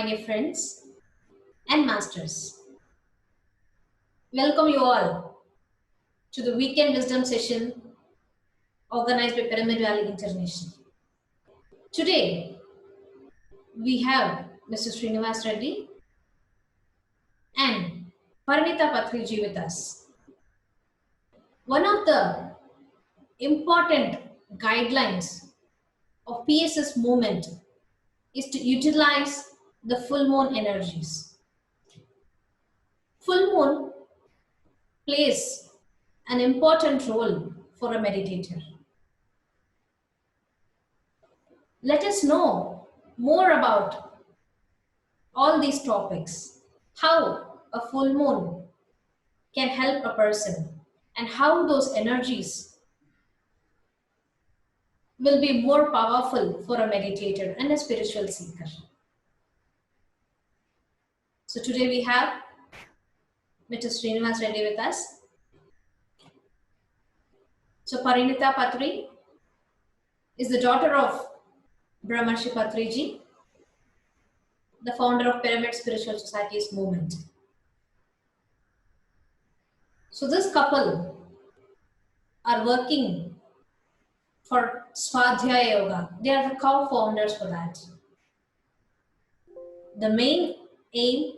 my dear friends and masters. Welcome you all to the weekend wisdom session organized by Pyramid Valley International. Today, we have Mr. Srinivas Reddy and Parinita Patriji with us. One of the important guidelines of PSS movement is to utilize the full moon energies. Full moon plays an important role for a meditator. Let us know more about all these topics, how a full moon can help a person and how those energies will be more powerful for a meditator and a spiritual seeker. So today we have Mr. Srinivas Reddy with us. So Parinita Patri is the daughter of Brahmarshi Patriji, the founder of Pyramid Spiritual Society's movement. So this couple are working for Svadhyaya Yoga. They are the co-founders for that. The main aim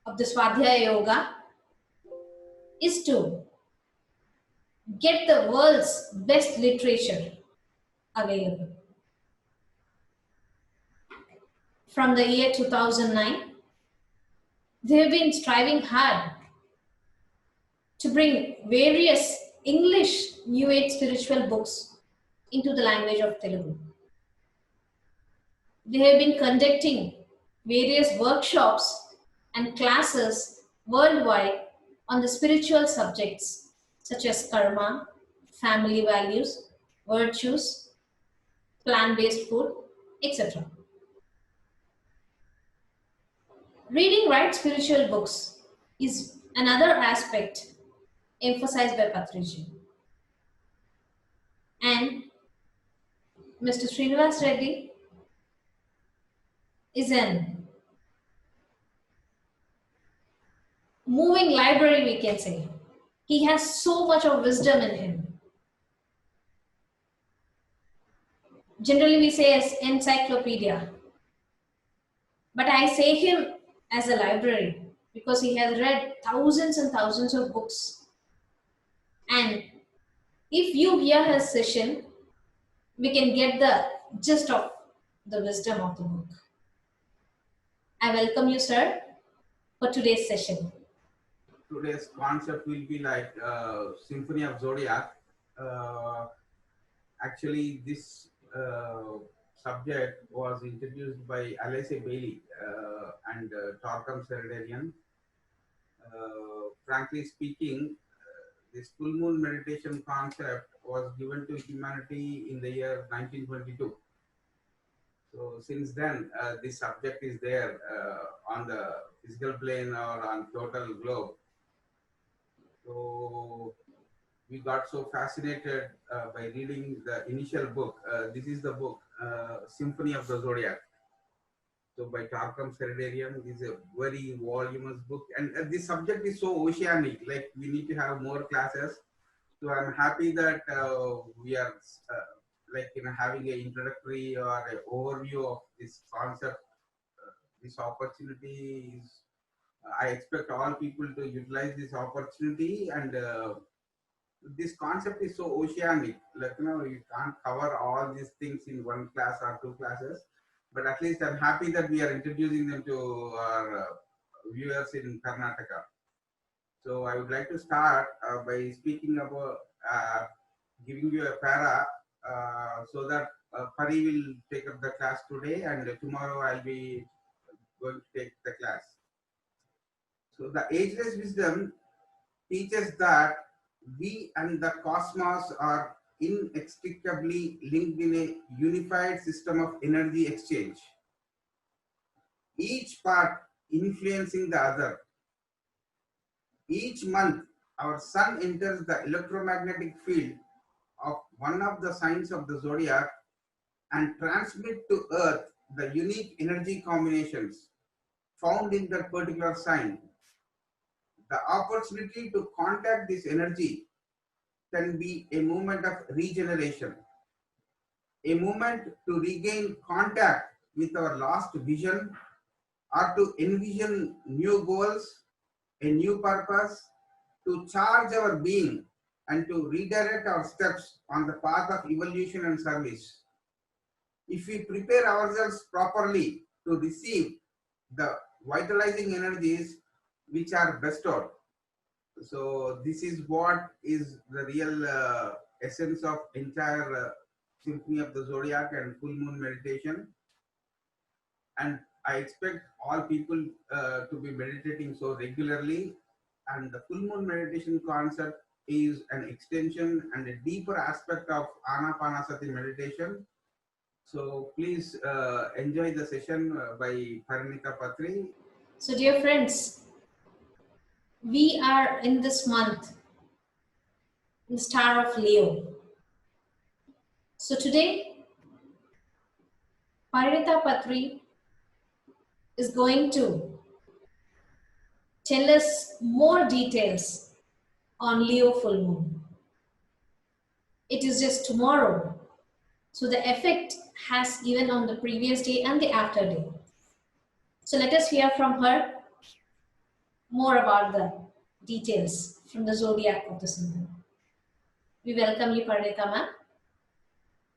of the Svadhyaya Yoga is to get the world's best literature available. From the year 2009, they have been striving hard to bring various English New Age spiritual books into the language of Telugu. They have been conducting various workshops and classes worldwide on the spiritual subjects such as karma, family values, virtues, plant-based food, etc. Reading right spiritual books is another aspect emphasized by Patriji. And Mr. Srinivas Reddy is an moving library, we can say. He has so much of wisdom in him. Generally we say as encyclopedia, but I say him as a library because he has read thousands and thousands of books. And if you hear his session, we can get the gist of the wisdom of the book. I welcome you, sir, for today's session. Today's concept will be like Symphony of Zodiac. Actually, this subject was introduced by Alice Bailey and Torkham Seradarian. Frankly speaking, this full moon meditation concept was given to humanity in the year 1922. So since then, this subject is there on the physical plane or on total globe. So we got so fascinated by reading the initial book. This is the book, Symphony of the Zodiac. So by Torkham Seradarian. This is a very voluminous book, and this subject is so oceanic. Like we need to have more classes. So I'm happy that we are having an introductory or an overview of this concept. This opportunity is. I expect all people to utilize this opportunity, and this concept is so oceanic. You can't cover all these things in one class or two classes. But at least I'm happy that we are introducing them to our viewers in Karnataka. So I would like to start by speaking about giving you a para so that Pari will take up the class today, and tomorrow I'll be going to take the class. So the ageless wisdom teaches that we and the cosmos are inextricably linked in a unified system of energy exchange, each part influencing the other. Each month, our sun enters the electromagnetic field of one of the signs of the zodiac and transmits to Earth the unique energy combinations found in that particular sign, the opportunity to contact this energy can be a moment of regeneration, a moment to regain contact with our lost vision or to envision new goals, a new purpose, to charge our being and to redirect our steps on the path of evolution and service. If we prepare ourselves properly to receive the vitalizing energies which are bestowed. So this is what is the real essence of entire Symphony of the Zodiac and full moon meditation. And I expect all people to be meditating so regularly. And the full moon meditation concept is an extension and a deeper aspect of Anapanasati meditation. So please enjoy the session by Parinita Patri. So, dear friends, we are in this month, in the star of Leo. So today, Parinita Patri is going to tell us more details on Leo full moon. It is just tomorrow, so the effect has even on the previous day and the after day. So let us hear from her more about the details from the zodiac of the symbol. We welcome you, Parinita ma'am.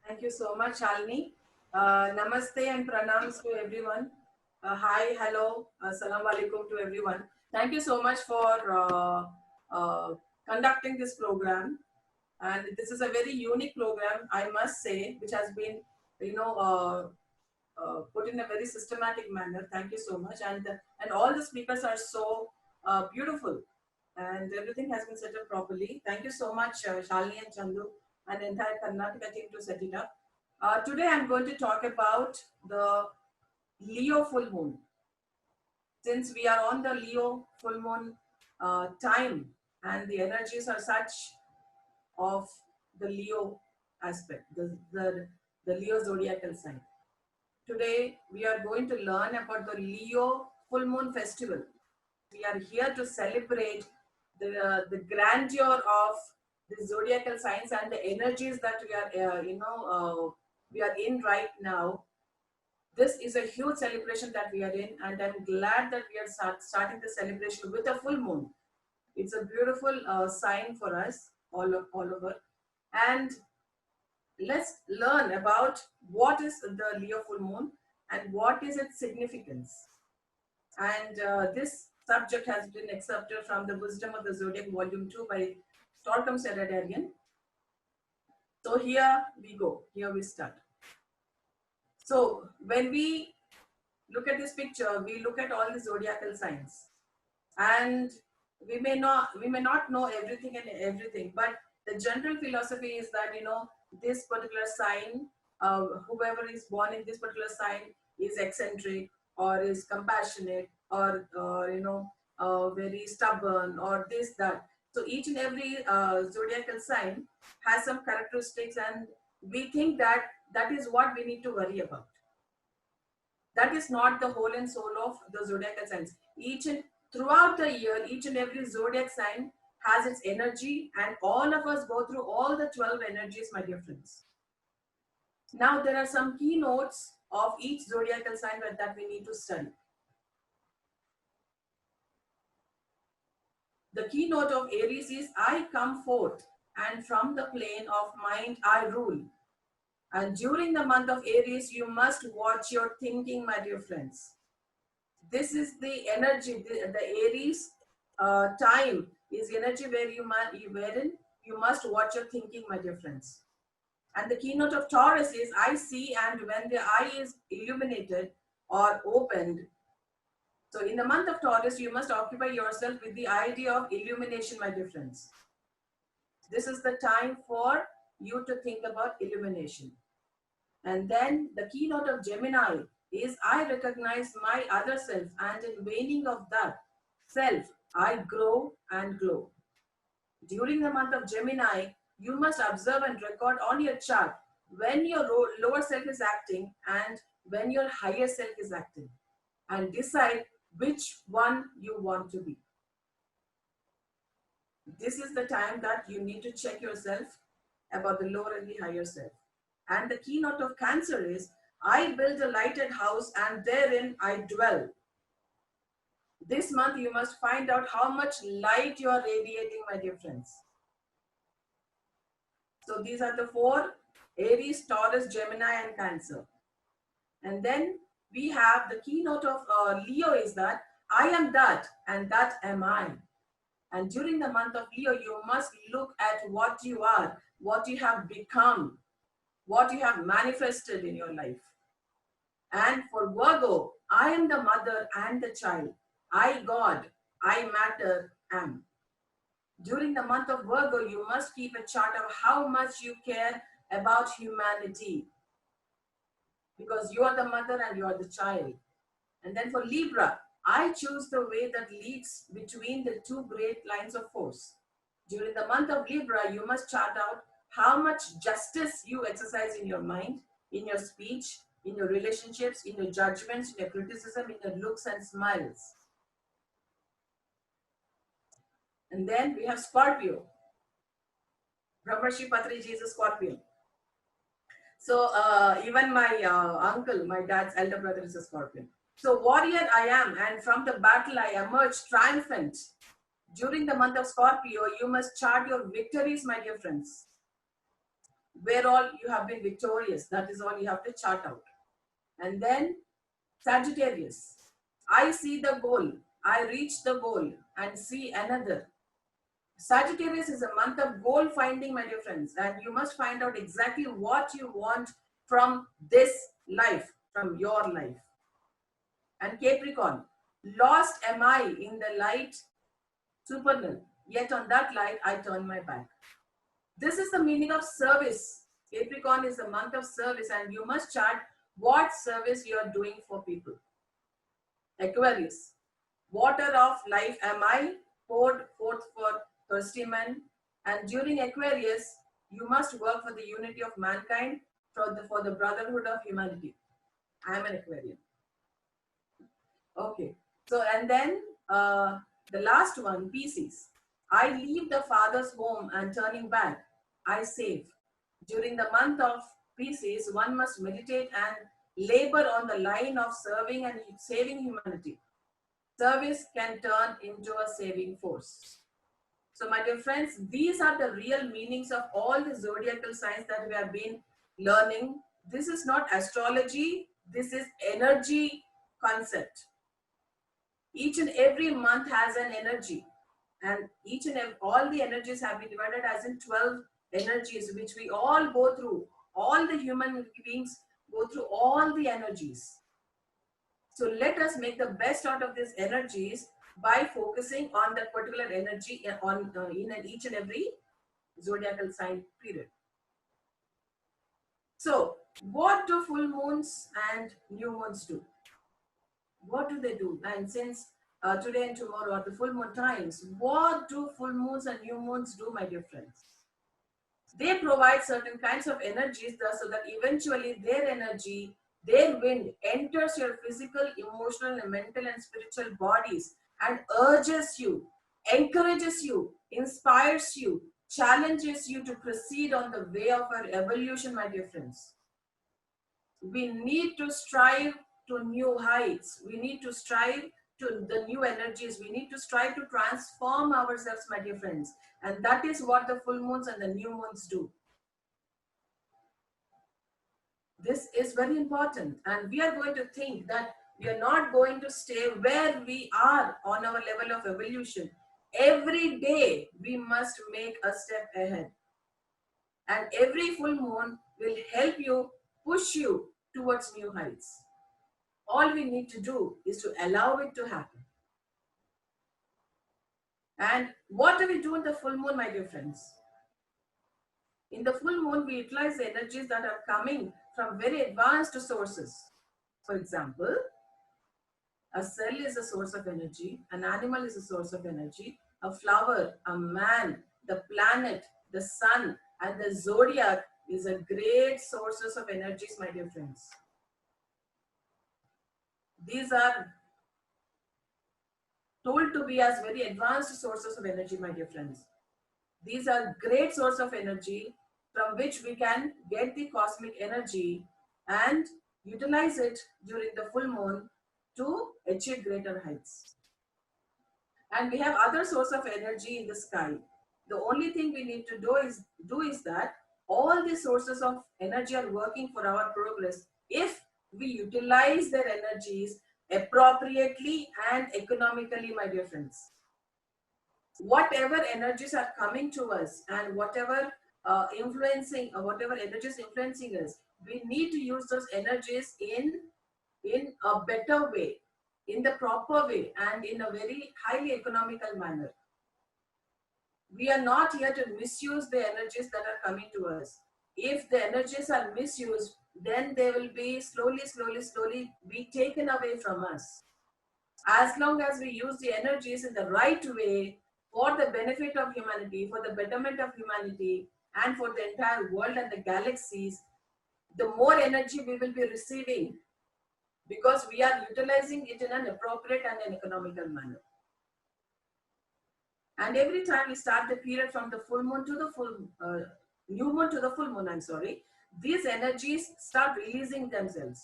Thank you so much, Shalini. Namaste and pranams to everyone. Hi, hello, assalamu alaikum to everyone. Thank you so much for conducting this program. And this is a very unique program, I must say, which has been, put in a very systematic manner. Thank you so much. And all the speakers are so beautiful. And everything has been set up properly. Thank you so much, Shalini and Chandu and the entire Karnataka team to set it up. Today I'm going to talk about the Leo full moon. Since we are on the Leo full moon time and the energies are such of the Leo aspect, the Leo zodiacal sign. Today we are going to learn about the Leo full moon festival. We are here to celebrate the grandeur of the zodiacal signs and the energies that we are, we are in right now. This is a huge celebration that we are in, and I'm glad that we are starting the celebration with a full moon. It's a beautiful sign for us all over. And let's learn about what is the Leo full moon and what is its significance. And this subject has been accepted from the Wisdom of the Zodiac Volume 2 by Torquem Seradarian. So here we go. Here we start. So when we look at this picture, we look at all the zodiacal signs, and we may not know everything and everything, but the general philosophy is that this particular sign, whoever is born in this particular sign is eccentric or is compassionate or very stubborn or this that. So each and every zodiacal sign has some characteristics, and we think that is what we need to worry about. That is not the whole and soul of the zodiacal signs. Throughout the year, each and every zodiac sign has its energy, and all of us go through all the 12 energies, my dear friends. Now, there are some keynotes of each zodiacal sign that we need to study. The keynote of Aries is, I come forth, and from the plane of mind I rule. And during the month of Aries, you must watch your thinking, my dear friends. This is the energy, the Aries time is energy wherein you must watch your thinking, my dear friends. And the keynote of Taurus is, I see, and when the eye is illuminated or opened. So in the month of Taurus, you must occupy yourself with the idea of illumination, my dear friends. This is the time for you to think about illumination. And then the keynote of Gemini is, I recognize my other self, and in waning of that self, I grow and glow. During the month of Gemini, you must observe and record on your chart when your lower self is acting and when your higher self is active, and decide which one you want to be. This is the time that you need to check yourself about the lower and the higher self. And the keynote of Cancer is, I build a lighted house and therein I dwell. This month you must find out how much light you are radiating, my dear friends. So these are the 4: Aries, Taurus, Gemini and Cancer. And then we have the keynote of Leo is that I am that and that am I. And during the month of Leo, you must look at what you are, what you have become, what you have manifested in your life. And for Virgo, I am the mother and the child. I, God, I matter, am. During the month of Virgo, you must keep a chart of how much you care about humanity, because you are the mother and you are the child. And then for Libra, I choose the way that leads between the 2 great lines of force. During the month of Libra, you must chart out how much justice you exercise in your mind, in your speech, in your relationships, in your judgments, in your criticism, in your looks and smiles. And then we have Scorpio. Brahmarshi Patriji is a Scorpion. So even my uncle, my dad's elder brother, is a Scorpion. So warrior I am, and from the battle I emerge triumphant. During the month of Scorpio, you must chart your victories, my dear friends. Where all you have been victorious, that is all you have to chart out. And then Sagittarius, I see the goal, I reach the goal and see another. Sagittarius is a month of goal finding, my dear friends, and you must find out exactly what you want from this life, from your life. And Capricorn, lost am I in the light supernal, yet on that light I turn my back. This is the meaning of service. Capricorn is the month of service, and you must chart what service you are doing for people. Aquarius, water of life am I, poured forth for thirsty men. And during Aquarius, you must work for the unity of mankind, for the brotherhood of humanity. I am an Aquarian. Okay, so and then the last one, Pisces. I leave the father's home and turning back, I save. During the month of Pisces, one must meditate and labor on the line of serving and saving humanity. Service can turn into a saving force. So my dear friends, these are the real meanings of all the zodiacal signs that we have been learning. This is not astrology, this is energy concept. Each and every month has an energy, and all the energies have been divided as in 12 energies, which we all go through. All the human beings go through all the energies. So let us make the best out of these energies by focusing on that particular energy in each and every zodiacal sign period. So what do full moons and new moons do? What do they do? And since today and tomorrow are the full moon times, what do full moons and new moons do, my dear friends? They provide certain kinds of energies so that eventually their energy, their wind enters your physical, emotional, and mental and spiritual bodies and urges you, encourages you, inspires you, challenges you to proceed on the way of our evolution, my dear friends. We need to strive to new heights. We need to strive to the new energies. We need to strive to transform ourselves, my dear friends. And that is what the full moons and the new moons do. This is very important. And we are going to think that we are not going to stay where we are on our level of evolution. Every day we must make a step ahead. And every full moon will help you, push you towards new heights. All we need to do is to allow it to happen. And what do we do in the full moon, my dear friends? In the full moon, we utilize the energies that are coming from very advanced sources. For example, a cell is a source of energy, an animal is a source of energy, a flower, a man, the planet, the sun, and the zodiac is a great sources of energies, my dear friends. These are told to be as very advanced sources of energy, my dear friends. These are great source of energy from which we can get the cosmic energy and utilize it during the full moon to achieve greater heights. And we have other source of energy in the sky. The only thing we need to do is that all the sources of energy are working for our progress if we utilize their energies appropriately and economically, my dear friends. Whatever energies are coming to us and whatever whatever energies influencing us, we need to use those energies in a better way, in the proper way, and in a very highly economical manner. We are not here to misuse the energies that are coming to us. If the energies are misused, then they will be slowly be taken away from us. As long as we use the energies in the right way for the benefit of humanity, for the betterment of humanity, and for the entire world and the galaxies, the more energy we will be receiving because we are utilizing it in an appropriate and an economical manner. And every time we start the period from the full moon to the new moon to the full moon, these energies start releasing themselves.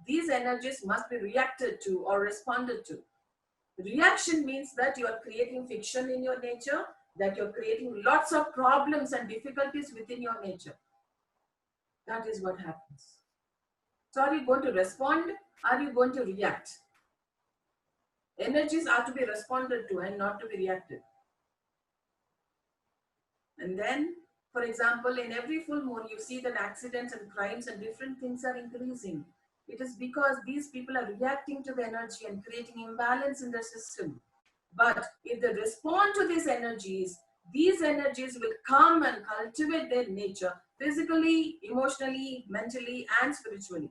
These energies must be reacted to or responded to. Reaction means that you are creating fiction in your nature, that you're creating lots of problems and difficulties within your nature. That is what happens. So are you going to respond? Are you going to react? Energies are to be responded to and not to be reacted. And then, for example, in every full moon, you see that accidents and crimes and different things are increasing. It is because these people are reacting to the energy and creating imbalance in the system. But if they respond to these energies will come and cultivate their nature physically, emotionally, mentally, and spiritually.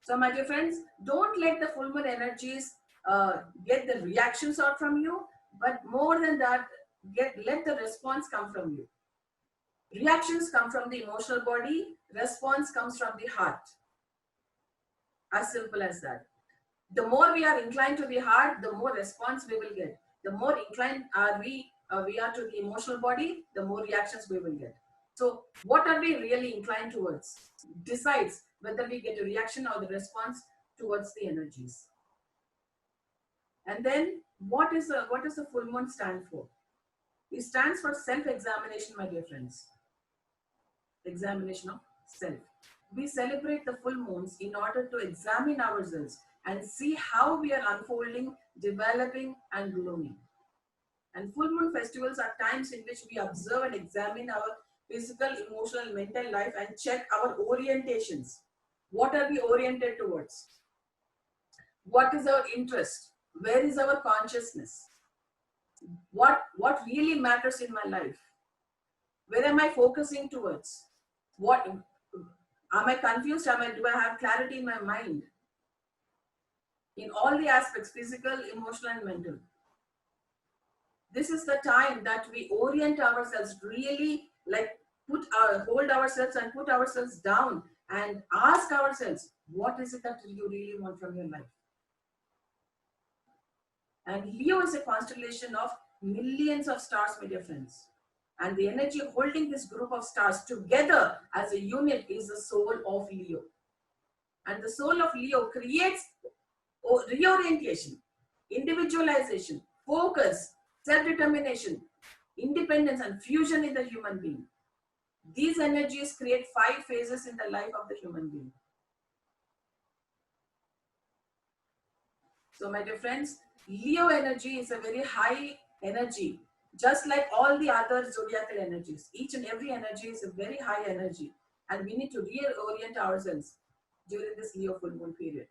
So, my dear friends, don't let the full moon energies get the reactions out from you, but more than that, let the response come from you. Reactions come from the emotional body, response comes from the heart. As simple as that. The more we are inclined to the heart, the more response we will get. The more inclined we are to the emotional body, the more reactions we will get. So what are we really inclined towards decides whether we get a reaction or the response towards the energies. And then what is the full moon stand for? It stands for self-examination, my dear friends. Examination of self. We celebrate the full moons in order to examine ourselves and see how we are unfolding, developing, and blooming. And full moon festivals are times in which we observe and examine our physical, emotional, mental life and check our orientations. What are we oriented towards? What is our interest? Where is our consciousness? What really matters in my life? Where am I focusing towards? What am I confused? Do I have clarity in my mind? In all the aspects, physical, emotional, and mental. This is the time that we orient ourselves, really like hold ourselves and put ourselves down and ask ourselves, what is it that you really want from your life? And Leo is a constellation of millions of stars, my dear friends. And the energy holding this group of stars together as a unit is the soul of Leo. And the soul of Leo creates reorientation, individualization, focus, self-determination, independence, and fusion in the human being. These energies create 5 phases in the life of the human being. So, my dear friends, Leo energy is a very high energy, just like all the other zodiacal energies. Each and every energy is a very high energy, and we need to reorient ourselves during this Leo full moon period.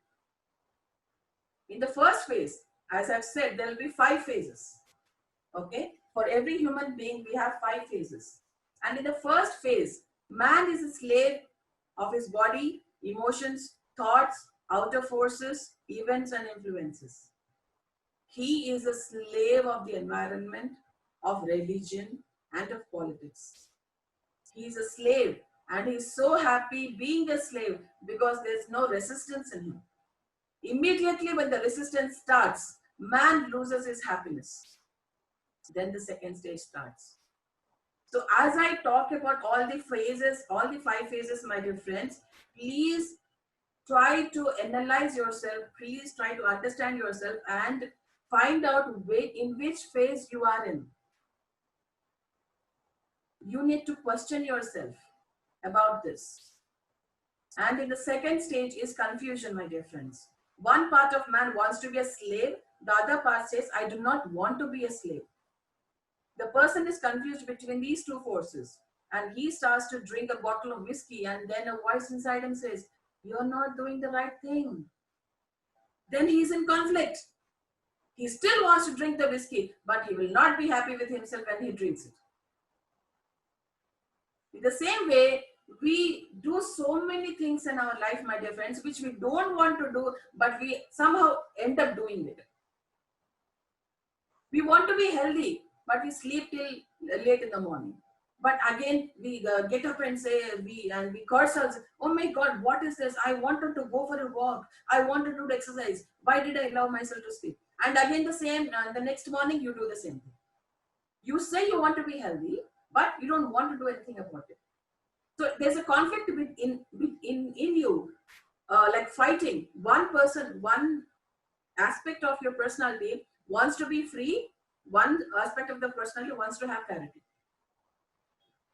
In the first phase, as I've said, there will be 5 phases. Okay? For every human being, we have 5 phases. And in the first phase, man is a slave of his body, emotions, thoughts, outer forces, events, and influences. He is a slave of the environment, of religion, and of politics. He is a slave, and he is so happy being a slave because there is no resistance in him. Immediately when the resistance starts, man loses his happiness. Then the second stage starts. So as I talk about all the phases, all the 5 phases, my dear friends, please try to analyze yourself. Please try to understand yourself and find out in which phase you are in. You need to question yourself about this. And in the second stage is confusion, my dear friends. One part of man wants to be a slave. The other part says, I do not want to be a slave. The person is confused between these two forces. And he starts to drink a bottle of whiskey, and then a voice inside him says, you're not doing the right thing. Then he's in conflict. He still wants to drink the whiskey, but he will not be happy with himself when he drinks it. In the same way, we do so many things in our life, my dear friends, which we don't want to do, but we somehow end up doing it. We want to be healthy, but we sleep till late in the morning. But again, we get up and say, we curse ourselves. Oh my God, what is this? I wanted to go for a walk. I wanted to do exercise. Why did I allow myself to sleep? And again, the same, the next morning, you do the same thing. You say you want to be healthy, but you don't want to do anything about it. So there's a conflict in you, like fighting. One person, one aspect of your personality wants to be free. One aspect of the personality wants to have clarity.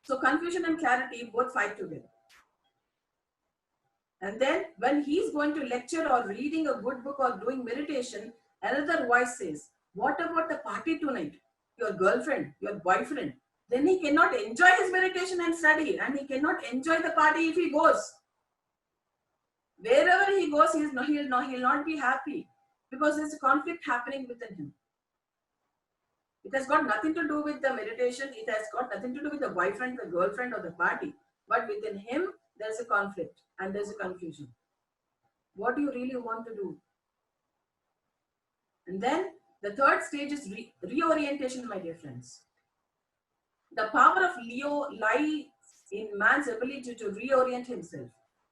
So confusion and clarity both fight together. And then when he's going to lecture or reading a good book or doing meditation, another voice says, what about the party tonight? Your girlfriend, your boyfriend. Then he cannot enjoy his meditation and study, and he cannot enjoy the party if he goes. Wherever he goes, he'll not be happy, because there's a conflict happening within him. It has got nothing to do with the meditation. It has got nothing to do with the boyfriend, the girlfriend, or the party. But within him, there's a conflict and there's a confusion. What do you really want to do? And then the third stage is reorientation, my dear friends. The power of Leo lies in man's ability to reorient himself.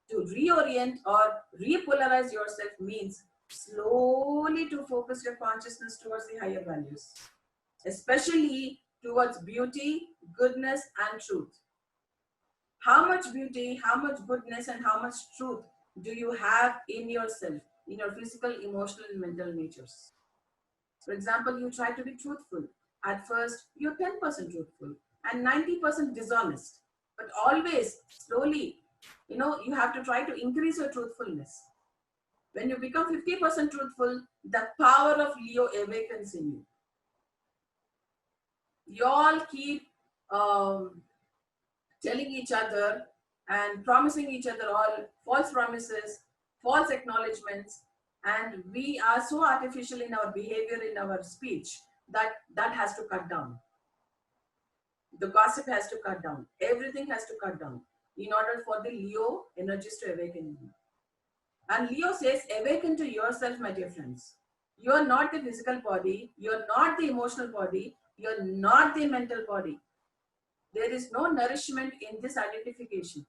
To reorient or repolarize yourself means slowly to focus your consciousness towards the higher values, especially towards beauty, goodness, and truth. How much beauty, how much goodness, and how much truth do you have in yourself, in your physical, emotional, and mental natures? For example, you try to be truthful. At first, you're 10% truthful and 90% dishonest. But always, slowly, you have to try to increase your truthfulness. When you become 50% truthful, the power of Leo awakens in you. You all keep telling each other and promising each other all false promises, false acknowledgements, and we are so artificial in our behavior, in our speech, that has to cut down. The gossip has to cut down. Everything has to cut down in order for the Leo energies to awaken in you. And Leo says, awaken to yourself, my dear friends. You are not the physical body. You are not the emotional body. You are not the mental body. There is no nourishment in this identification.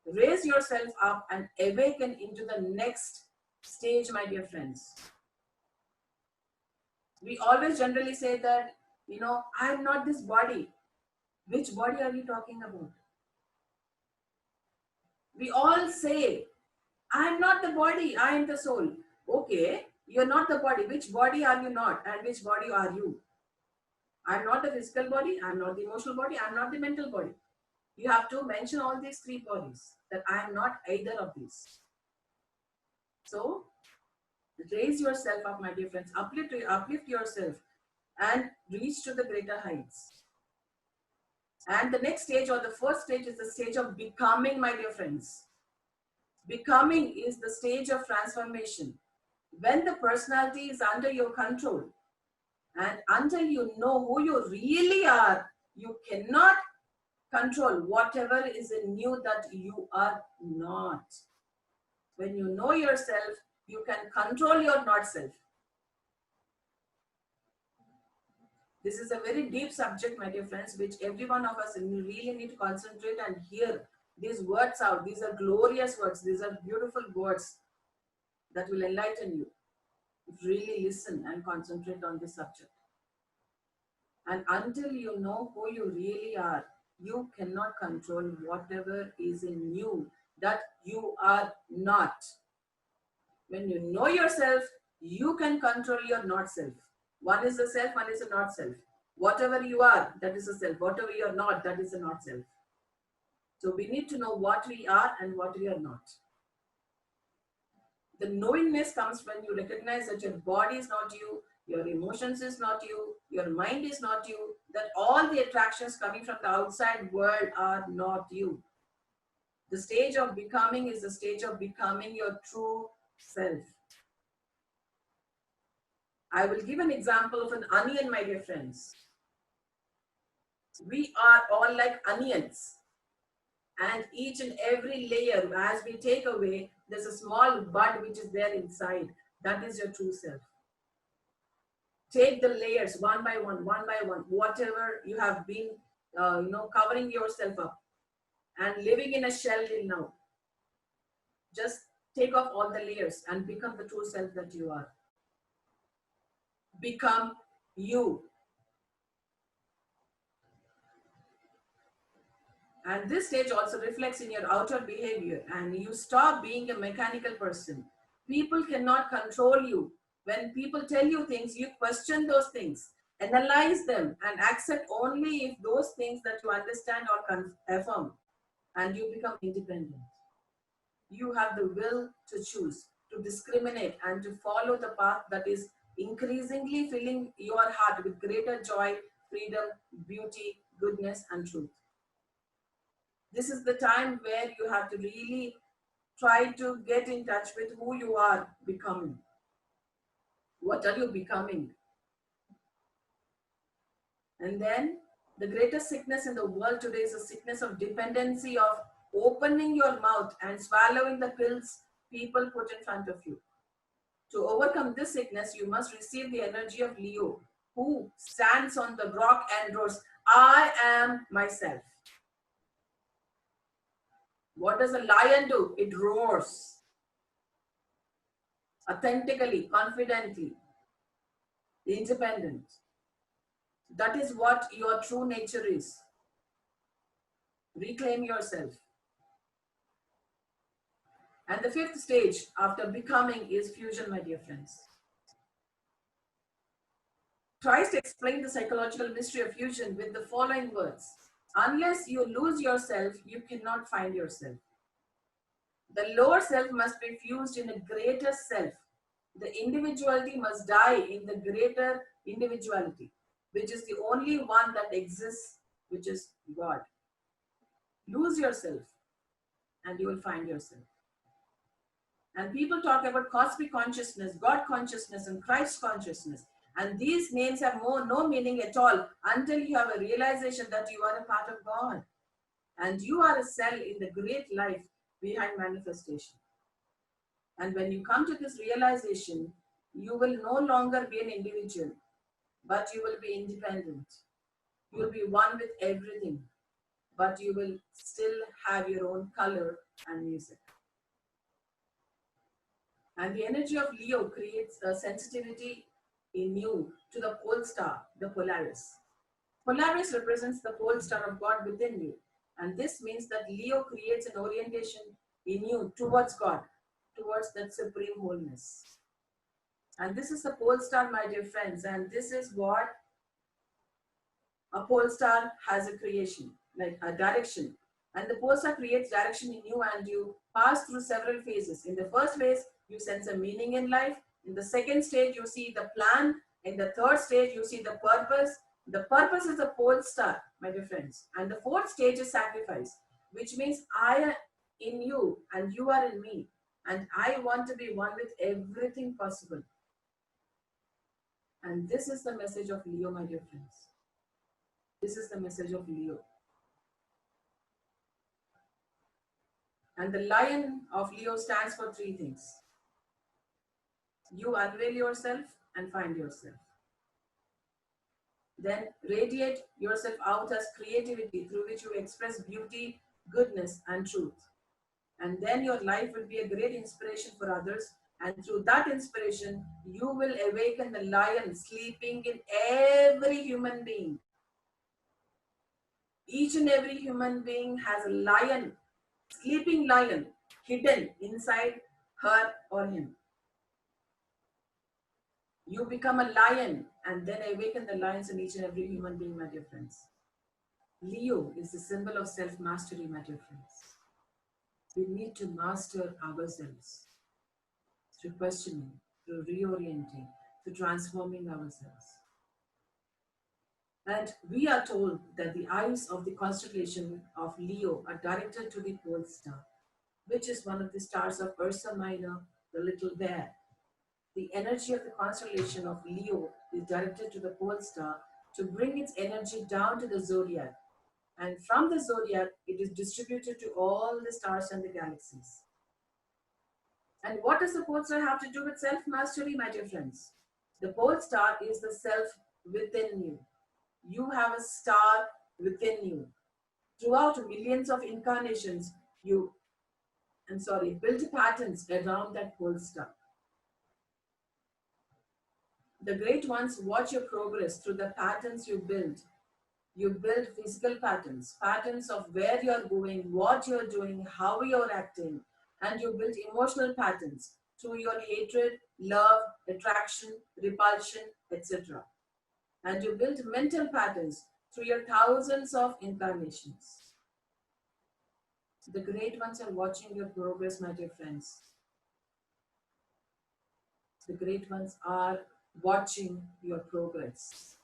Raise yourself up and awaken into the next stage, my dear friends. We always generally say that, I am not this body. Which body are you talking about? We all say, I am not the body, I am the soul. Okay, you're not the body. Which body are you not? And which body are you? I'm not the physical body, I'm not the emotional body, I'm not the mental body. You have to mention all these three bodies, that I am not either of these. So, raise yourself up, my dear friends. Uplift yourself and reach to the greater heights. And the next stage, or the first stage, is the stage of becoming, my dear friends. Becoming is the stage of transformation. When the personality is under your control, and until you know who you really are, you cannot control whatever is in you that you are not. When you know yourself, you can control your not self. This is a very deep subject, my dear friends, which every one of us really need to concentrate and hear these words out. These are glorious words. These are beautiful words. that will enlighten you. Really listen and concentrate on this subject. And until you know who you really are, you cannot control whatever is in you that you are not. When you know yourself, you can control your not self. One is the self, one is the not self. Whatever you are, that is a self. Whatever you are not, that is a not self. So we need to know what we are and what we are not. The knowingness comes when you recognize that your body is not you, your emotions is not you, your mind is not you, that all the attractions coming from the outside world are not you. The stage of becoming is the stage of becoming your true self. I will give an example of an onion, my dear friends. We are all like onions, and each and every layer, as we take away, there's a small bud which is there inside. That is your true self. Take the layers one by one, whatever you have been, covering yourself up and living in a shell till now. Just take off all the layers and become the true self that you are. Become you. And this stage also reflects in your outer behavior, and you stop being a mechanical person. People cannot control you. When people tell you things, you question those things, analyze them, and accept only if those things that you understand or affirm, and you become independent. You have the will to choose, to discriminate, and to follow the path that is increasingly filling your heart with greater joy, freedom, beauty, goodness, and truth. This is the time where you have to really try to get in touch with who you are becoming. What are you becoming? And then the greatest sickness in the world today is a sickness of dependency, of opening your mouth and swallowing the pills people put in front of you. To overcome this sickness, you must receive the energy of Leo, who stands on the rock and roars, I am myself. What does a lion do? It roars. Authentically, confidently, independent. That is what your true nature is. Reclaim yourself. And the fifth stage after becoming is fusion, my dear friends. Christ explained the psychological mystery of fusion with the following words. Unless you lose yourself, you cannot find yourself. The lower self must be fused in a greater self. The individuality must die in the greater individuality, which is the only one that exists, which is God. Lose yourself and you will find yourself. And people talk about cosmic consciousness, God consciousness, and Christ consciousness. And these names have no meaning at all until you have a realization that you are a part of God. And you are a cell in the great life behind manifestation. And when you come to this realization, you will no longer be an individual, but you will be independent. You will be one with everything, but you will still have your own color and music. And the energy of Leo creates a sensitivity in you to the pole star, the Polaris. Polaris represents the pole star of God within you. And this means that Leo creates an orientation in you towards God, towards that supreme wholeness. And this is the pole star, my dear friends. And this is what a pole star has a creation, like a direction. And the pole star creates direction in you, and you pass through several phases. In the first phase, you sense a meaning in life. In the second stage, you see the plan. In the third stage, you see the purpose. The purpose is the pole star, my dear friends. And the fourth stage is sacrifice, which means I am in you and you are in me. And I want to be one with everything possible. And this is the message of Leo, my dear friends. This is the message of Leo. And the lion of Leo stands for three things. You unveil yourself and find yourself. Then radiate yourself out as creativity through which you express beauty, goodness, and truth. And then your life will be a great inspiration for others, And through that inspiration, you will awaken the lion sleeping in every human being. Each and every human being has a lion, sleeping lion, hidden inside her or him. You become a lion and then awaken the lions in each and every human being, my dear friends. Leo is the symbol of self-mastery, my dear friends. We need to master ourselves through questioning, through reorienting, through transforming ourselves. And we are told that the eyes of the constellation of Leo are directed to the pole star, which is one of the stars of Ursa Minor, the Little Bear. The energy of the constellation of Leo is directed to the pole star to bring its energy down to the zodiac. And from the zodiac, it is distributed to all the stars and the galaxies. And what does the pole star have to do with self-mastery, my dear friends? The pole star is the self within you. You have a star within you. Throughout millions of incarnations, you build patterns around that pole star. The great ones watch your progress through the patterns you build. You build physical patterns, patterns of where you're going, what you're doing, how you're acting, and you build emotional patterns through your hatred, love, attraction, repulsion, etc. And you build mental patterns through your thousands of incarnations. The great ones are watching your progress, my dear friends. The great ones are watching your progress.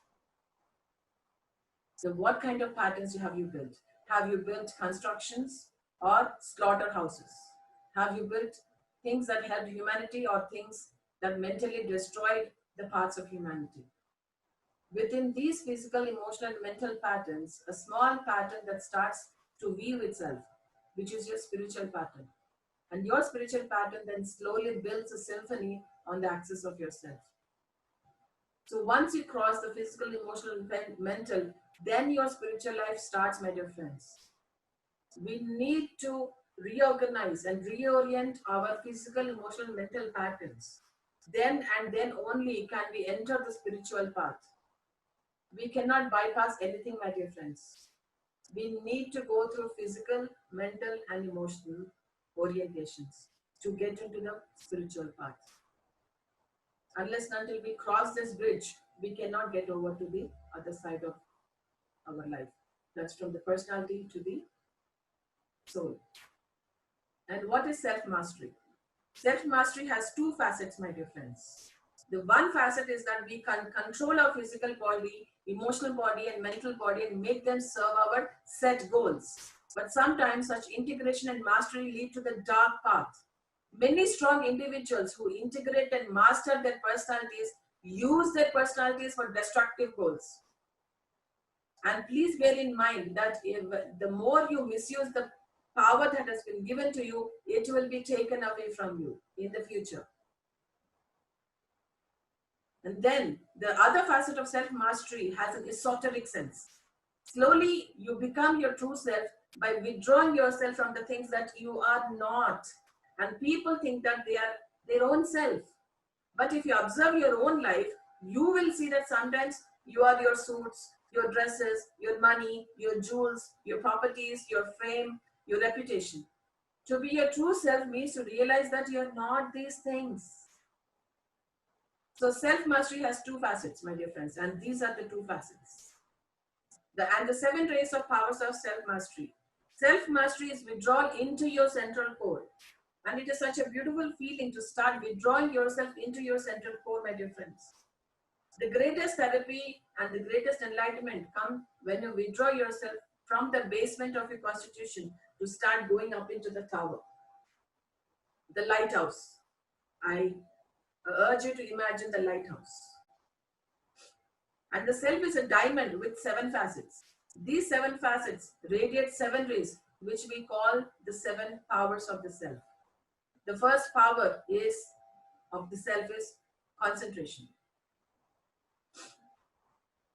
So what kind of patterns have you built? Have you built constructions or slaughterhouses? Have you built things that helped humanity or things that mentally destroyed the parts of humanity? Within these physical, emotional, and mental patterns, a small pattern that starts to weave itself, which is your spiritual pattern. And your spiritual pattern then slowly builds a symphony on the axis of yourself. So once you cross the physical, emotional, and mental, then your spiritual life starts, my dear friends. We need to reorganize and reorient our physical, emotional, mental patterns. Then and then only can we enter the spiritual path. We cannot bypass anything, my dear friends. We need to go through physical, mental, and emotional orientations to get into the spiritual path. Unless and until we cross this bridge, we cannot get over to the other side of our life. That's from the personality to the soul. And what is self-mastery? Self-mastery has two facets, my dear friends. The one facet is that we can control our physical body, emotional body, and mental body and make them serve our set goals. But sometimes such integration and mastery lead to the dark path. Many strong individuals who integrate and master their personalities use their personalities for destructive goals. And please bear in mind that the more you misuse the power that has been given to you, it will be taken away from you in the future. And then the other facet of self-mastery has an esoteric sense. Slowly, you become your true self by withdrawing yourself from the things that you are not. And people think that they are their own self. But if you observe your own life, you will see that sometimes you are your suits, your dresses, your money, your jewels, your properties, your fame, your reputation. To be your true self means to realize that you are not these things. So self-mastery has two facets, my dear friends, and these are the two facets. And the 7 rays of powers of self-mastery. Self-mastery is withdrawal into your central core. And it is such a beautiful feeling to start withdrawing yourself into your central core, my dear friends. The greatest therapy and the greatest enlightenment come when you withdraw yourself from the basement of your constitution to start going up into the tower. The lighthouse. I urge you to imagine the lighthouse. And the self is a diamond with 7 facets. These 7 facets radiate 7 rays, which we call the 7 powers of the self. The first power of the self is concentration.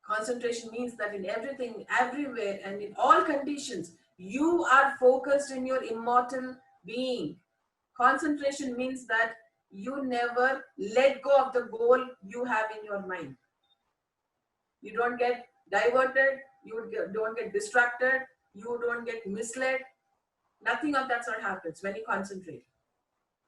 Concentration means that in everything, everywhere, and in all conditions, you are focused in your immortal being. Concentration means that you never let go of the goal you have in your mind. You don't get diverted, don't get distracted, you don't get misled. Nothing of that sort happens when you concentrate.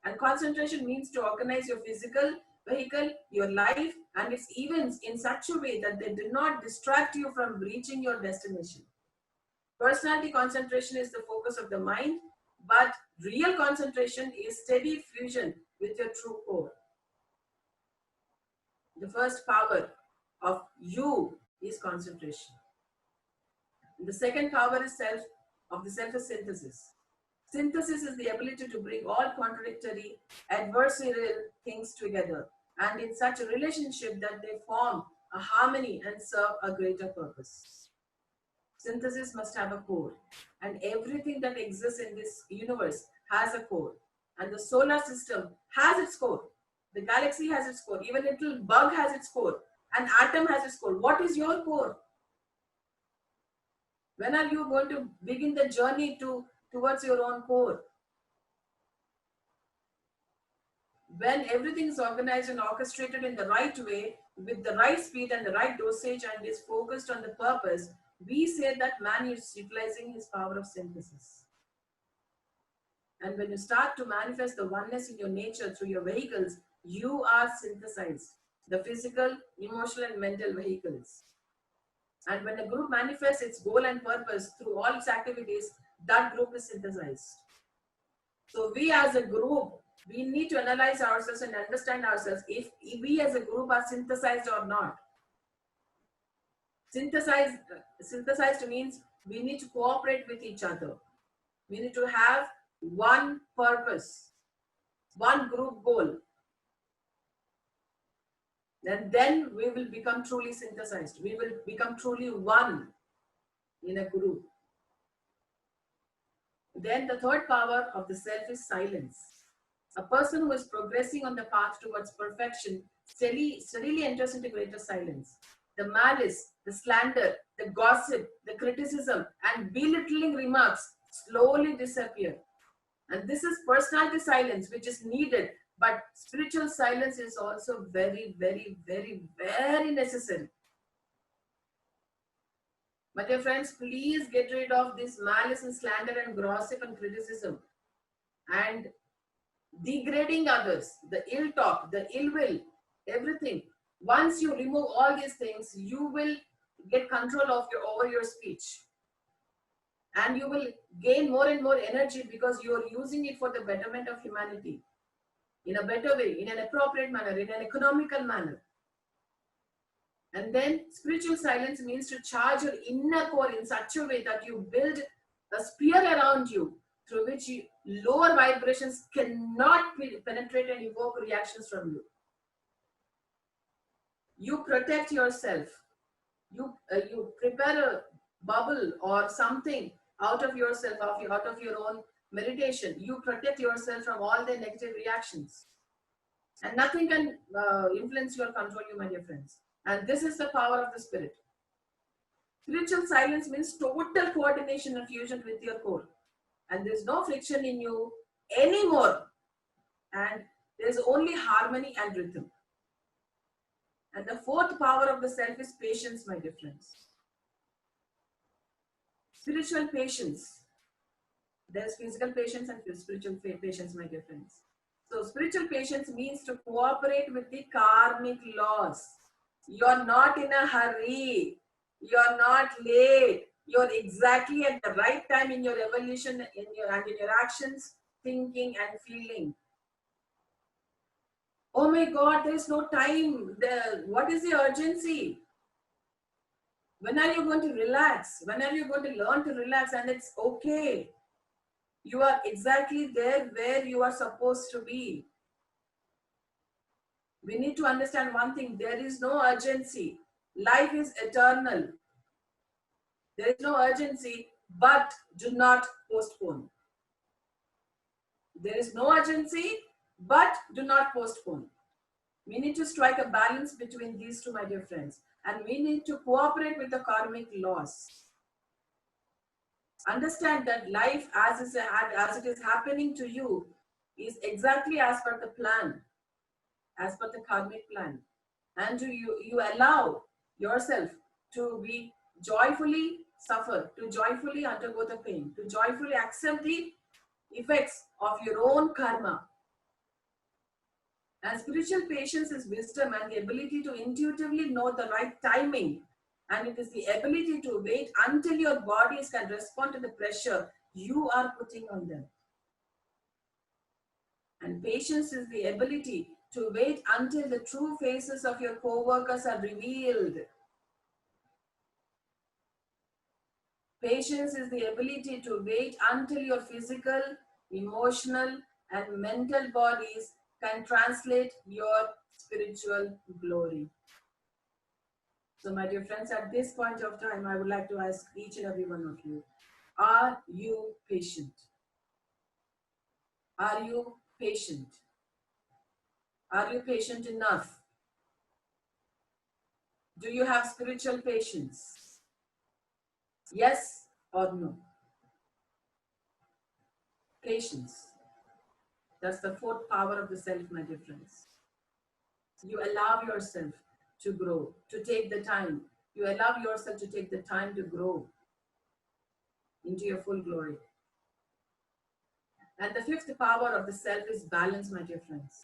And concentration means to organize your physical vehicle, your life, and its events in such a way that they do not distract you from reaching your destination. Personality concentration is the focus of the mind, but real concentration is steady fusion with your true core. The first power of you is concentration. The second power is the self is synthesis. Synthesis is the ability to bring all contradictory, adversarial things together and in such a relationship that they form a harmony and serve a greater purpose. Synthesis must have a core, and everything that exists in this universe has a core. And the solar system has its core. The galaxy has its core. Even a little bug has its core. An atom has its core. What is your core? When are you going to begin the journey towards your own core? When everything is organized and orchestrated in the right way, with the right speed and the right dosage, and is focused on the purpose, we say that man is utilizing his power of synthesis. And when you start to manifest the oneness in your nature through your vehicles, you are synthesized. The physical, emotional, and mental vehicles. And when a group manifests its goal and purpose through all its activities, that group is synthesized. So we as a group, we need to analyze ourselves and understand ourselves if we as a group are synthesized or not. Synthesized means we need to cooperate with each other. We need to have one purpose, one group goal. And then we will become truly synthesized. We will become truly one in a group. Then the third power of the self is silence. A person who is progressing on the path towards perfection steadily enters into greater silence. The malice, the slander, the gossip, the criticism, and belittling remarks slowly disappear. And this is personality silence, which is needed, but spiritual silence is also very, very, very, very necessary. My dear friends, please get rid of this malice and slander and gossip and criticism and degrading others, the ill talk, the ill will, everything. Once you remove all these things, you will get control of over your speech. And you will gain more and more energy because you are using it for the betterment of humanity in a better way, in an appropriate manner, in an economical manner. And then spiritual silence means to charge your inner core in such a way that you build a sphere around you through which lower vibrations cannot penetrate and evoke reactions from you. You protect yourself. You prepare a bubble or something out of yourself, out of your own meditation. You protect yourself from all the negative reactions. And nothing can influence you or control you, my dear friends. And this is the power of the spirit. Spiritual silence means total coordination and fusion with your core. And there's no friction in you anymore. And there's only harmony and rhythm. And the fourth power of the self is patience, my dear friends. Spiritual patience. There's physical patience and spiritual patience, my dear friends. So spiritual patience means to cooperate with the karmic laws. You're not in a hurry. You're not late. You're exactly at the right time in your evolution, in your actions, thinking and feeling. Oh my God, there's no time. What is the urgency? When are you going to relax? When are you going to learn to relax? And it's okay. You are exactly there where you are supposed to be. We need to understand one thing. There is no urgency. Life is eternal. There is no urgency, but do not postpone. There is no urgency, but do not postpone. We need to strike a balance between these two, my dear friends. And we need to cooperate with the karmic laws. Understand that life as it is happening to you is exactly as per the plan. as per the karmic plan, and you allow yourself to be joyfully suffer, to joyfully undergo the pain, to joyfully accept the effects of your own karma. And spiritual patience is wisdom and the ability to intuitively know the right timing. And it is the ability to wait until your bodies can respond to the pressure you are putting on them. And patience is the ability to wait until the true faces of your co-workers are revealed. Patience is the ability to wait until your physical, emotional, and mental bodies can translate your spiritual glory. So, my dear friends, at this point of time, I would like to ask each and every one of you, are you patient? Are you patient? Are you patient enough? Do you have spiritual patience? Yes or no? Patience. That's the fourth power of the self, my dear friends. You allow yourself to grow, to take the time. You allow yourself to take the time to grow into your full glory. And the fifth power of the self is balance, my dear friends.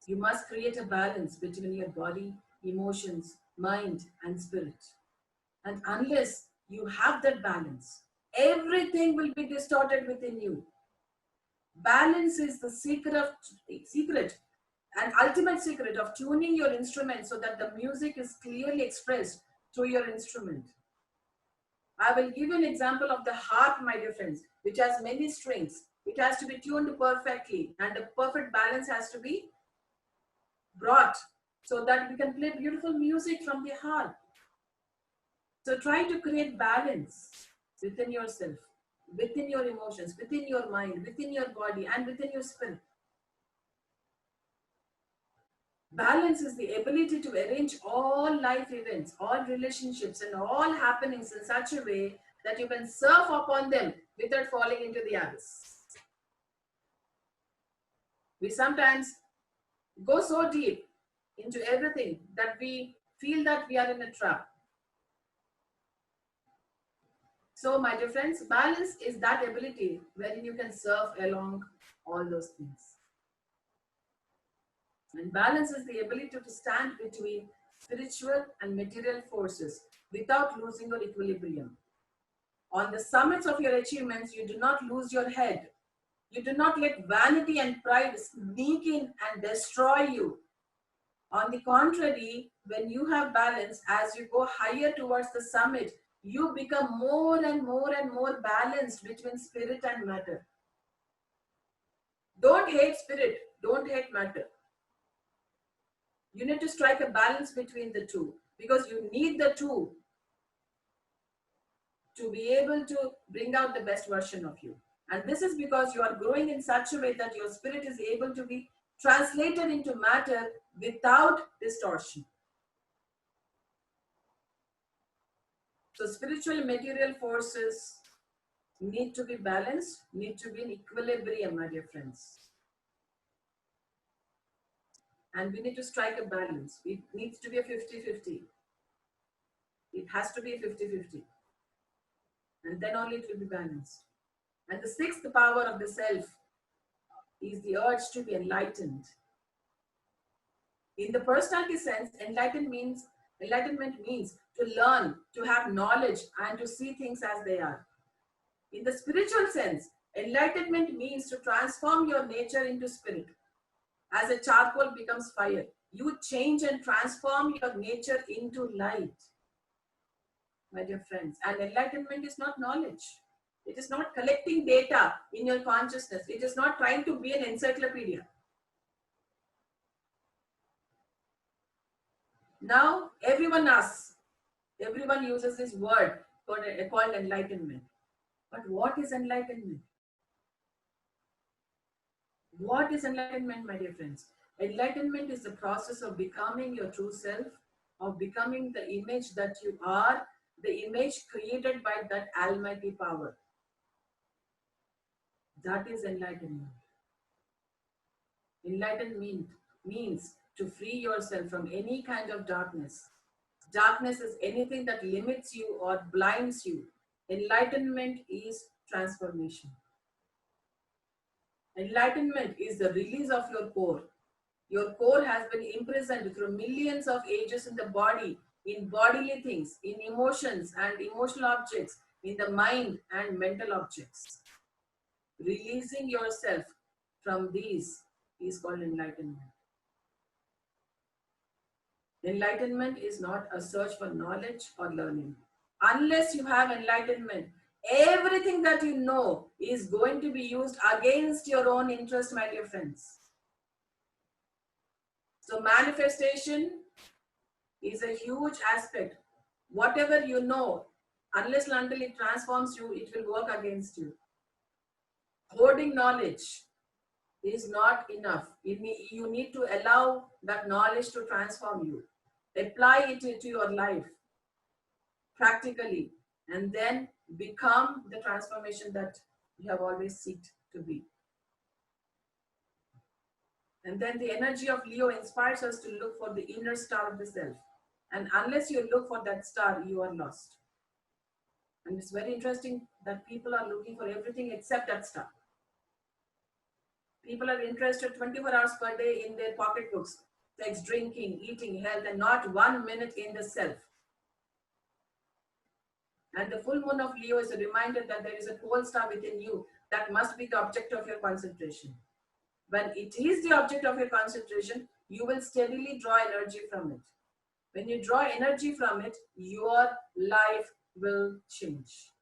You must create a balance between your body, emotions, mind, and spirit. And unless you have that balance, everything will be distorted within you. Balance is the secret and ultimate secret of tuning your instrument so that the music is clearly expressed through your instrument. I will give you an example of the harp, my dear friends, which has many strings. It has to be tuned perfectly, and the perfect balance has to be brought so that we can play beautiful music from the harp. So try to create balance within yourself, within your emotions, within your mind, within your body, and within your spirit. Balance is the ability to arrange all life events, all relationships, and all happenings in such a way that you can surf upon them without falling into the abyss. We sometimes go so deep into everything that we feel that we are in a trap. So, my dear friends, balance is that ability wherein you can surf along all those things. And balance is the ability to stand between spiritual and material forces without losing your equilibrium. On the summits of your achievements, you do not lose your head. You do not let vanity and pride sneak in and destroy you. On the contrary, when you have balance, as you go higher towards the summit, you become more and more and more balanced between spirit and matter. Don't hate spirit, don't hate matter. You need to strike a balance between the two because you need the two to be able to bring out the best version of you. And this is because you are growing in such a way that your spirit is able to be translated into matter without distortion. So spiritual and material forces need to be balanced, need to be in equilibrium, my dear friends. And we need to strike a balance. It needs to be a 50-50. It has to be a 50-50. And then only it will be balanced. And the sixth power of the self is the urge to be enlightened. In the personality sense, enlightenment means to learn, to have knowledge, and to see things as they are. In the spiritual sense, enlightenment means to transform your nature into spirit. As a charcoal becomes fire, you change and transform your nature into light. My dear friends, and enlightenment is not knowledge. It is not collecting data in your consciousness. It is not trying to be an encyclopedia. Now, everyone asks, everyone uses this word called enlightenment. But what is enlightenment? What is enlightenment, my dear friends? Enlightenment is the process of becoming your true self, of becoming the image that you are, the image created by that almighty power. That is enlightenment. Enlightenment means to free yourself from any kind of darkness. Darkness is anything that limits you or blinds you. Enlightenment is transformation. Enlightenment is the release of your core. Your core has been imprisoned through millions of ages in the body, in bodily things, in emotions and emotional objects, in the mind and mental objects. Releasing yourself from these is called enlightenment. Enlightenment is not a search for knowledge or learning. Unless you have enlightenment, everything that you know is going to be used against your own interest, my dear friends. So manifestation is a huge aspect. Whatever you know, unless and until it transforms you, it will work against you. Hoarding knowledge is not enough. You need to allow that knowledge to transform you. Apply it to your life practically, and then become the transformation that you have always sought to be. And then the energy of Leo inspires us to look for the inner star of the self. And unless you look for that star, you are lost. And it's very interesting that people are looking for everything except that star. People are interested 24 hours per day in their pocketbooks, sex, drinking, eating, health, and not 1 minute in the self. And the full moon of Leo is a reminder that there is a pole star within you that must be the object of your concentration. When it is the object of your concentration, you will steadily draw energy from it. When you draw energy from it, your life will change.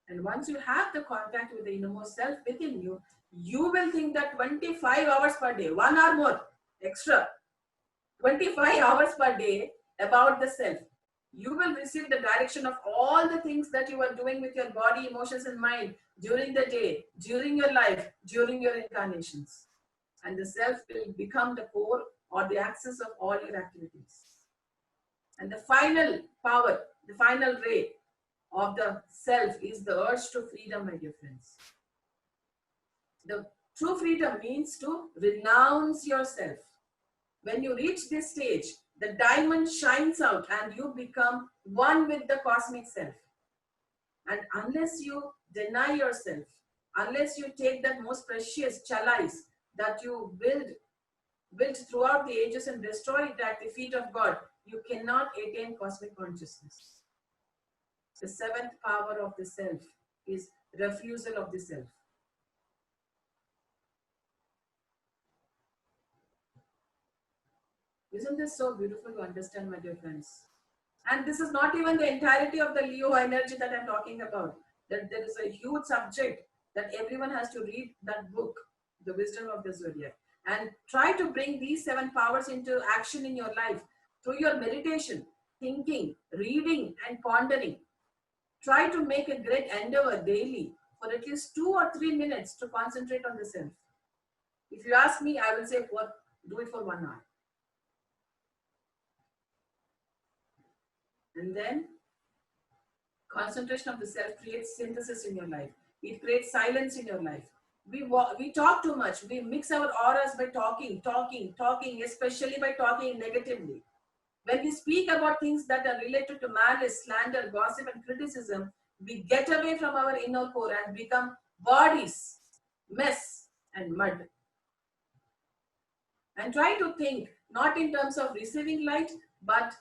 And once you have the contact with the innermost self within you, you will think that 25 hours per day, 1 hour more extra, 25 hours per day about the self. You will receive the direction of all the things that you are doing with your body, emotions, and mind during the day, during your life, during your incarnations. And the self will become the core or the axis of all your activities. And the final power, the final ray of the self is the urge to freedom, my dear friends. The true freedom means to renounce yourself. When you reach this stage, the diamond shines out and you become one with the cosmic self. And unless you deny yourself, unless you take that most precious chalice that you built throughout the ages and destroy it at the feet of God, you cannot attain cosmic consciousness. The seventh power of the self is refusal of the self. Isn't this so beautiful to understand, my dear friends? And this is not even the entirety of the Leo energy that I'm talking about. That there is a huge subject that everyone has to read that book, The Wisdom of the Zodiac, and try to bring these 7 powers into action in your life through your meditation, thinking, reading, and pondering. Try to make a great endeavor daily for at least 2 or 3 minutes to concentrate on the self. If you ask me, I will say, do it for 1 hour. And then concentration of the self creates synthesis in your life. It creates silence in your life. We talk too much. We mix our auras by talking, especially by talking negatively. When we speak about things that are related to malice, slander, gossip, and criticism, we get away from our inner core and become bodies, mess, and mud. And try to think not in terms of receiving light, but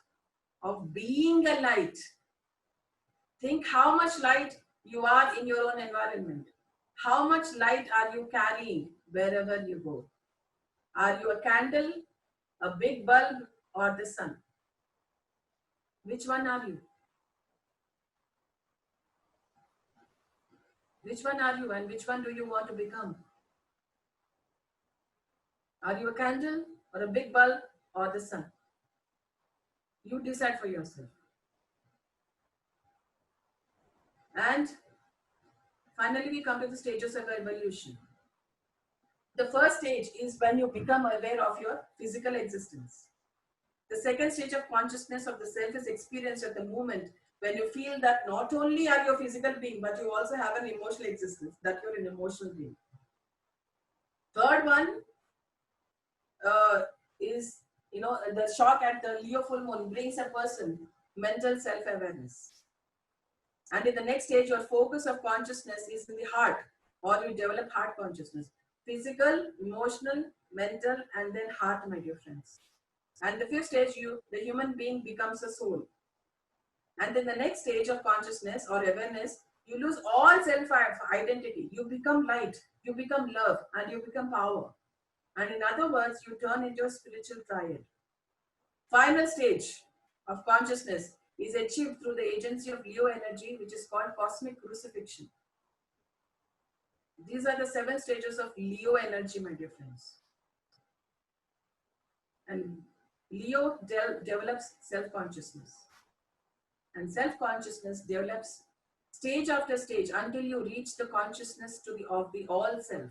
of being a light. Think how much light you are in your own environment. How much light are you carrying wherever you go? Are you a candle, a big bulb, or the sun? Which one are you? Which one are you, and which one do you want to become? Are you a candle, or a big bulb, or the sun? You decide for yourself. And finally, we come to the stages of evolution. The first stage is when you become aware of your physical existence. The second stage of consciousness of the self is experienced at the moment when you feel that not only are you a physical being, but you also have an emotional existence, that you're an emotional being. Third one, is, the shock at the Leo full moon brings a person mental self-awareness. And in the next stage, your focus of consciousness is in the heart, or you develop heart consciousness. Physical, emotional, mental, and then heart, my dear friends. And the fifth stage, the human being becomes a soul. And then the next stage of consciousness or awareness, you lose all self-identity. You become light, you become love, and you become power. And in other words, you turn into a spiritual triad. Final stage of consciousness is achieved through the agency of Leo energy, which is called cosmic crucifixion. These are the 7 stages of Leo energy, my dear friends. And Leo develops self-consciousness. And self-consciousness develops stage after stage until you reach the consciousness of the all self.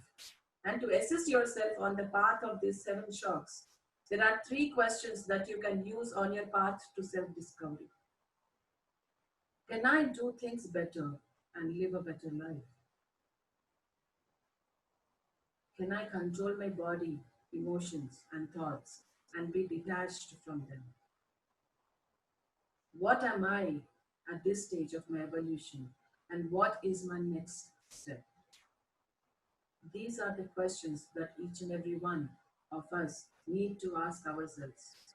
And to assist yourself on the path of these 7 shocks, there are 3 questions that you can use on your path to self-discovery. Can I do things better and live a better life? Can I control my body, emotions, and thoughts and be detached from them? What am I at this stage of my evolution, and what is my next step? These are the questions that each and every one of us need to ask ourselves.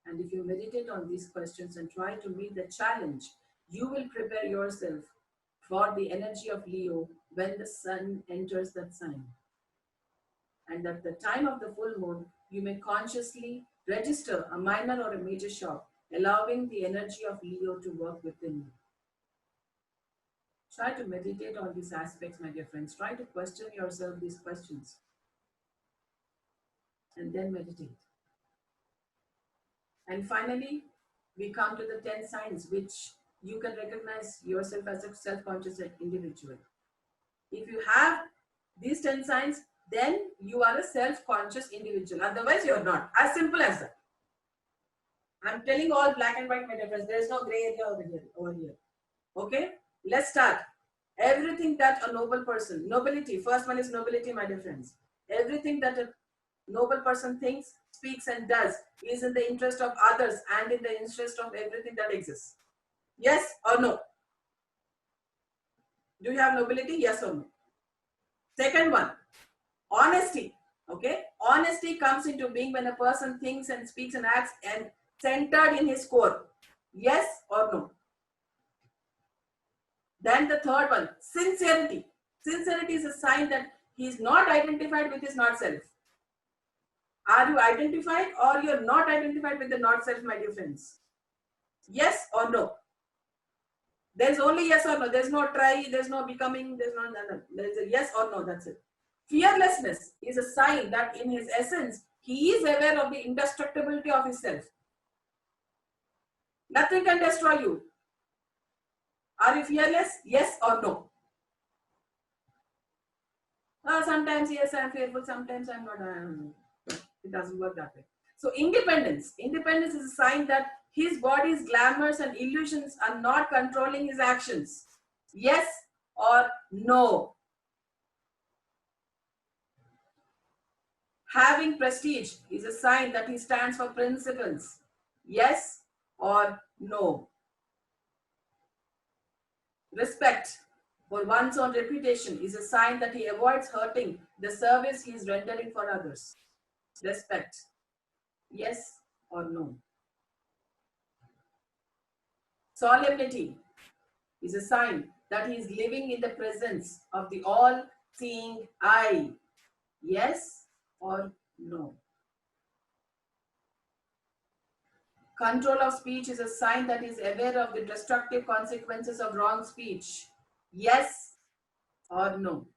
And if you meditate on these questions and try to meet the challenge, you will prepare yourself for the energy of Leo when the sun enters that sign. And at the time of the full moon, you may consciously register a minor or a major shock, allowing the energy of Leo to work within you. Try to meditate on these aspects, my dear friends. Try to question yourself these questions. And then meditate. And finally, we come to the 10 signs which you can recognize yourself as a self-conscious individual. If you have these 10 signs, then you are a self-conscious individual. Otherwise, you are not. As simple as that. I'm telling all black and white, my dear friends. There is no gray area over here. Okay? Let's start. Everything that a noble person, nobility, first one is nobility, my dear friends. Everything that a noble person thinks, speaks, and does is in the interest of others and in the interest of everything that exists. Yes or no? Do you have nobility? Yes or no? Second one, honesty. Okay? Honesty comes into being when a person thinks and speaks and acts and centered in his core. Yes or no? Then the third one, sincerity. Sincerity is a sign that he is not identified with his not self. Are you identified or you're not identified with the not self, my dear friends? Yes or no? There's only yes or no. There's no try, there's no becoming, there's no none. There's a yes or no, that's it. Fearlessness is a sign that in his essence, he is aware of the indestructibility of himself. Nothing can destroy you. Are you fearless? Yes or no? Sometimes yes, I'm fearful, sometimes I'm not. It doesn't work that way. So independence. Independence is a sign that his body's glamours and illusions are not controlling his actions. Yes or no? Having prestige is a sign that he stands for principles. Yes or no? Respect for one's own reputation is a sign that he avoids hurting the service he is rendering for others. Respect. Yes or no? Solemnity is a sign that he is living in the presence of the all-seeing eye. Yes or no? Control of speech is a sign that he is aware of the destructive consequences of wrong speech. Yes or no?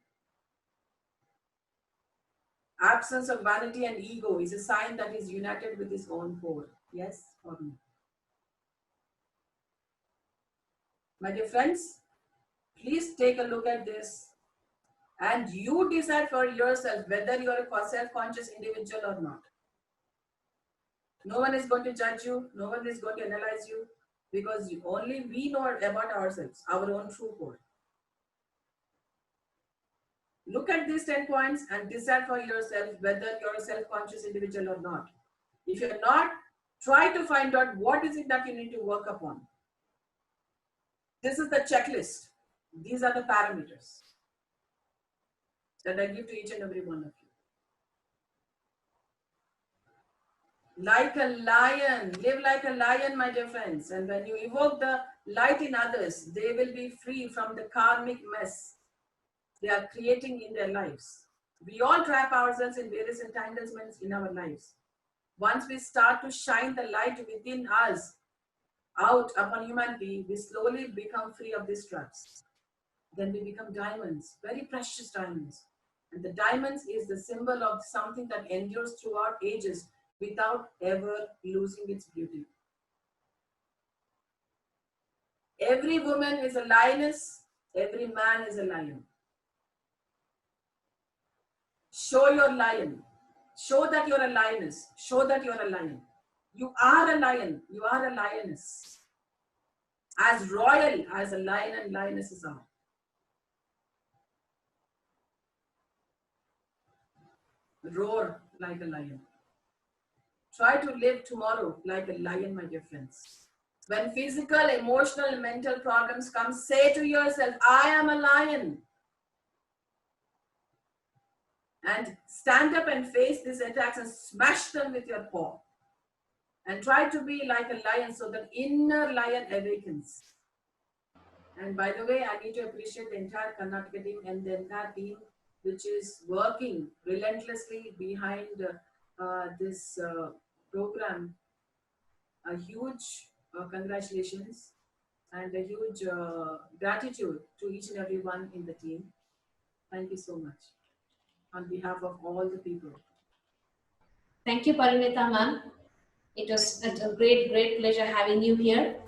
Absence of vanity and ego is a sign that he is united with his own core. Yes or no? My dear friends, please take a look at this and you decide for yourself whether you are a self-conscious individual or not. No one is going to judge you. No one is going to analyze you because only we know about ourselves, our own true core. Look at these 10 points and decide for yourself whether you're a self-conscious individual or not. If you're not, try to find out what is it that you need to work upon. This is the checklist. These are the parameters that I give to each and every one of you. Like a lion, live like a lion, my dear friends. And when you evoke the light in others, they will be free from the karmic mess they are creating in their lives. We all trap ourselves in various entanglements in our lives. Once we start to shine the light within us out upon humanity, we slowly become free of these traps. Then we become diamonds, very precious diamonds. And the diamonds is the symbol of something that endures throughout ages without ever losing its beauty. Every woman is a lioness, every man is a lion. Show your lion. Show that you're a lioness. Show that you're a lion. You are a lion. You are a lioness. As royal as a lion and lionesses are. Roar like a lion. Try to live tomorrow like a lion, my dear friends. When physical, emotional, and mental problems come, say to yourself, I am a lion. And stand up and face these attacks and smash them with your paw. And try to be like a lion so that inner lion awakens. And by the way, I need to appreciate the entire Karnataka team and the entire team which is working relentlessly behind this program. A huge congratulations and a huge gratitude to each and every one in the team. Thank you so much on behalf of all the people. Thank you, Parinita ma'am. It was a great pleasure having you here.